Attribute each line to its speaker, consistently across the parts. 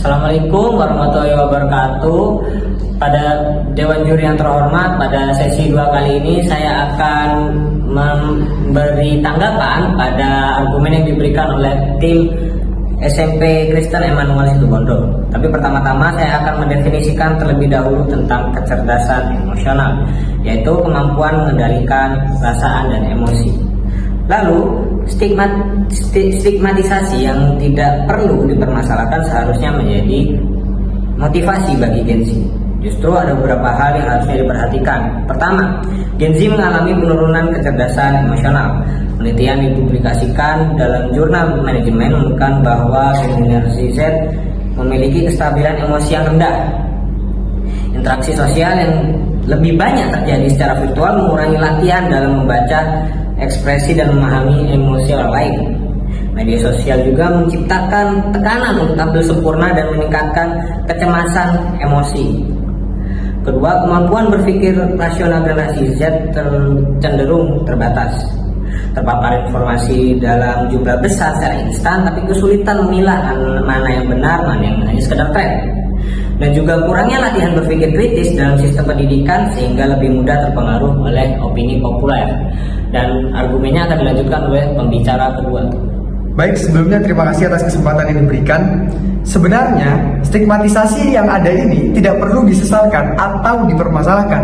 Speaker 1: Assalamualaikum warahmatullahi wabarakatuh. Pada Dewan Juri yang terhormat, pada sesi 2 kali ini saya akan memberi tanggapan pada argumen yang diberikan oleh tim SMP Kristen Emmanuel Situbondo. Tapi pertama-tama saya akan mendefinisikan terlebih dahulu tentang kecerdasan emosional, yaitu kemampuan mengendalikan perasaan dan emosi. Lalu stigmatisasi yang tidak perlu dipermasalahkan seharusnya menjadi motivasi bagi Gen Z. Justru ada beberapa hal yang harusnya diperhatikan. Pertama, Gen Z mengalami penurunan kecerdasan emosional. Penelitian dipublikasikan dalam jurnal manajemen menunjukkan bahwa generasi Z memiliki kestabilan emosi yang rendah. Interaksi sosial yang lebih banyak terjadi secara virtual mengurangi latihan dalam membaca ekspresi dan memahami emosi orang lain. Media sosial juga menciptakan tekanan untuk tampil sempurna dan meningkatkan kecemasan emosi. Kedua, kemampuan berpikir rasional generasi Z cenderung terbatas. Terpapar informasi dalam jumlah besar secara instan, tapi kesulitan memilah mana yang benar, mana yang hanya sekedar tren. Dan juga kurangnya latihan berpikir kritis dalam sistem pendidikan sehingga lebih mudah terpengaruh oleh opini populer. Dan argumennya akan dilanjutkan oleh pembicara kedua.
Speaker 2: Baik, sebelumnya terima kasih atas kesempatan yang diberikan. Sebenarnya, stigmatisasi yang ada ini tidak perlu disesalkan atau dipermasalahkan.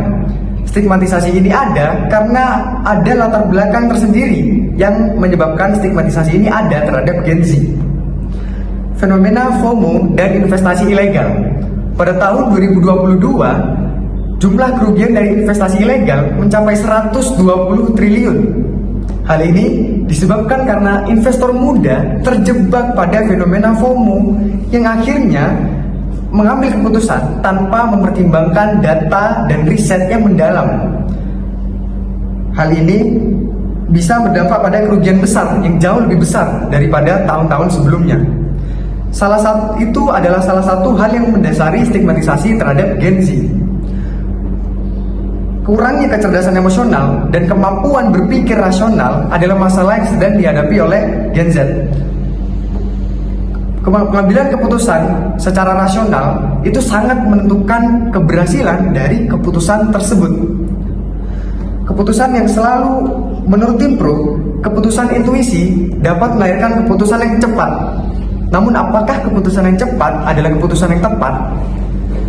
Speaker 2: Stigmatisasi ini ada karena ada latar belakang tersendiri yang menyebabkan stigmatisasi ini ada terhadap Gen Z. Fenomena FOMO dan investasi ilegal. Pada tahun 2022, jumlah kerugian dari investasi ilegal mencapai 120 triliun. Hal ini disebabkan karena investor muda terjebak pada fenomena FOMO yang akhirnya mengambil keputusan tanpa mempertimbangkan data dan riset yang mendalam. Hal ini bisa berdampak pada kerugian besar yang jauh lebih besar daripada tahun-tahun sebelumnya. Salah satu hal yang mendasari stigmatisasi terhadap Gen Z. Kurangnya kecerdasan emosional dan kemampuan berpikir rasional adalah masalah yang sedang dihadapi oleh Gen Z. Pengambilan keputusan secara rasional itu sangat menentukan keberhasilan dari keputusan tersebut. Keputusan yang selalu menurut tim pro, keputusan intuisi dapat melahirkan keputusan yang cepat. Namun apakah keputusan yang cepat adalah keputusan yang tepat?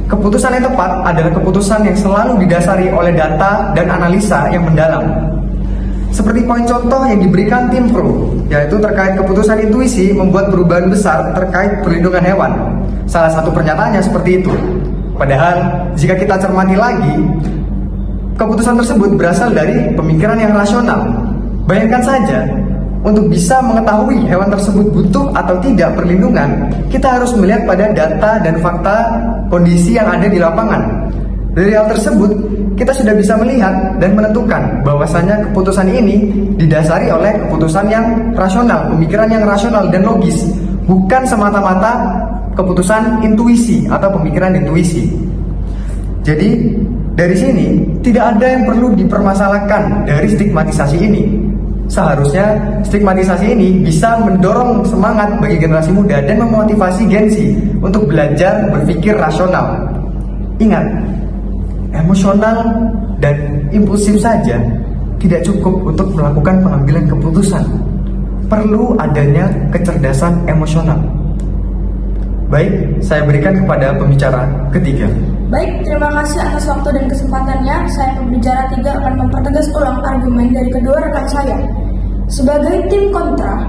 Speaker 2: Keputusan yang tepat adalah keputusan yang selalu didasari oleh data dan analisa yang mendalam. Seperti poin contoh yang diberikan tim pro, yaitu terkait keputusan intuisi membuat perubahan besar terkait perlindungan hewan. Salah satu pernyataannya seperti itu. Padahal jika kita cermati lagi, keputusan tersebut berasal dari pemikiran yang rasional. Bayangkan saja, untuk bisa mengetahui hewan tersebut butuh atau tidak perlindungan, kita harus melihat pada data dan fakta kondisi yang ada di lapangan. Dari hal tersebut, kita sudah bisa melihat dan menentukan bahwasanya keputusan ini didasari oleh keputusan yang rasional, pemikiran yang rasional dan logis, bukan semata-mata keputusan intuisi atau pemikiran intuisi. Jadi, dari sini tidak ada yang perlu dipermasalahkan dari stigmatisasi ini. Seharusnya stigmatisasi ini bisa mendorong semangat bagi generasi muda dan memotivasi Gen Z untuk belajar berpikir rasional. Ingat, emosional dan impulsif saja tidak cukup untuk melakukan pengambilan keputusan. Perlu adanya kecerdasan emosional. Baik, saya berikan kepada pembicara ketiga.
Speaker 3: Baik, terima kasih atas waktu dan kesempatannya. Saya pembicara 3 akan mempertegas ulang argumen dari kedua rekan saya. Sebagai tim kontra,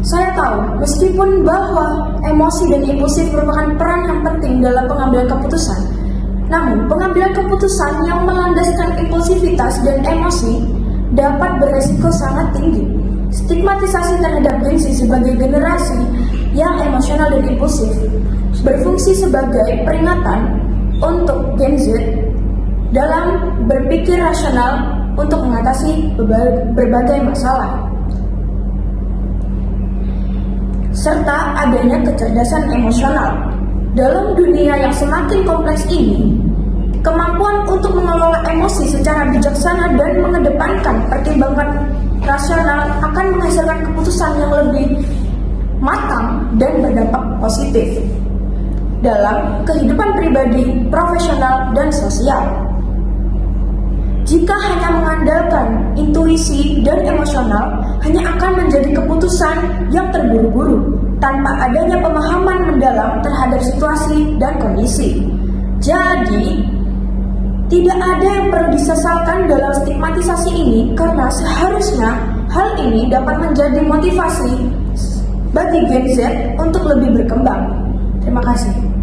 Speaker 3: saya tahu meskipun bahwa emosi dan impulsif merupakan peran yang penting dalam pengambilan keputusan, namun pengambilan keputusan yang melandaskan impulsivitas dan emosi dapat beresiko sangat tinggi. Stigmatisasi terhadap Gen Z sebagai generasi yang emosional dan impulsif berfungsi sebagai peringatan untuk Gen Z dalam berpikir rasional untuk mengatasi berbagai masalah, serta adanya kecerdasan emosional. Dalam dunia yang semakin kompleks ini, kemampuan untuk mengelola emosi secara bijaksana dan mengedepankan pertimbangan rasional akan menghasilkan keputusan yang lebih matang dan berdampak positif. dalam kehidupan pribadi, profesional, dan sosial. Jika hanya mengandalkan intuisi dan emosional, hanya akan menjadi keputusan yang terburu-buru tanpa adanya pemahaman mendalam terhadap situasi dan kondisi. Jadi, tidak ada yang perlu disesalkan dalam stigmatisasi ini karena seharusnya hal ini dapat menjadi motivasi bagi Gen Z untuk lebih berkembang. Terima kasih.